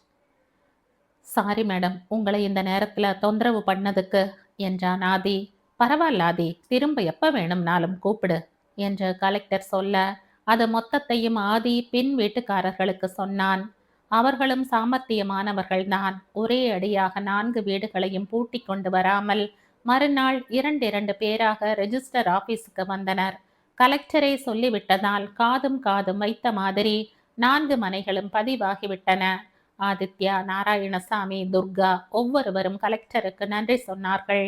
Sorry madam, உங்களை இந்த நேரத்துல தொந்தரவு பண்ணதுக்கு என்றான் ஆதி. பரவாயில்ல ஆதி, திரும்ப எப்ப வேணும்னாலும் கூப்பிடு என்று கலெக்டர் சொல்ல அது மொத்தத்தையும் ஆதி பின் வீட்டுக்காரர்களுக்கு சொன்னான். அவர்களும் சாமர்த்தியமானவர்கள்தான். ஒரே அடியாக 4 வீடுகளையும் பூட்டி கொண்டு வராமல் மறுநாள் 2 பேராக ரெஜிஸ்டர் ஆபீஸுக்கு வந்தனர். கலெக்டரே சொல்லிவிட்டதால் காதும் காதும் வைத்த மாதிரி 4 மனைகளும் பதிவாகிவிட்டன. ஆதித்யா, நாராயணசாமி, துர்கா ஒவ்வொருவரும் கலெக்டருக்கு நன்றி சொன்னார்கள்.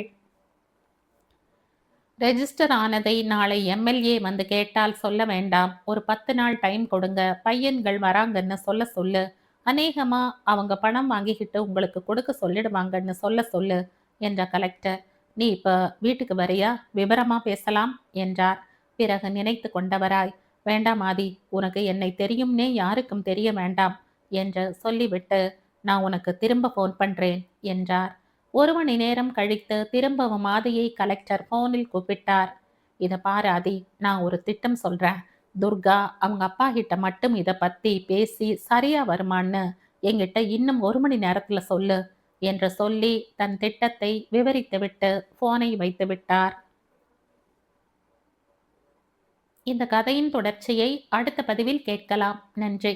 ரெஜிஸ்டர் ஆனதை நாளை எம்எல்ஏ வந்து கேட்டால் சொல்ல வேண்டாம். ஒரு 10 நாள் டைம் கொடுங்க. பையன்கள் வராங்கன்னு சொல்ல சொல்லு. அநேகமா அவங்க பணம் வாங்கிக்கிட்டு உங்களுக்கு கொடுக்க சொல்லிடுவாங்கன்னு சொல்ல சொல்லு என்ற கலெக்டர். நீ இப்ப வீட்டுக்கு வரியா? விபரமா பேசலாம் என்றார். பிறகு நினைத்து கொண்டவராய், வேண்டாம் ஆதி, உனக்கு என்னை தெரியும்னே யாருக்கும் தெரிய வேண்டாம் என்று சொல்லிவிட்டு நான் உனக்கு திரும்ப போன் பண்றேன் என்றார். 1 மணி நேரம் கழித்து திரும்பவும் ஆதியை கலெக்டர் போனில் கூப்பிட்டார். இதை பாரு ஆதி, நான் ஒரு திட்டம் சொல்றேன். துர்கா அவங்க அப்பா கிட்ட மட்டும் இதை பத்தி பேசி சரியா வருமான்னு என்கிட்ட இன்னும் 1 மணி நேரத்துல சொல்லு என்று சொல்லி தன் திட்டத்தை விவரித்துவிட்டு போனை வைத்து விட்டார். இந்த கதையின் தொடர்ச்சியை அடுத்த பதிவில் கேட்கலாம். நன்றி.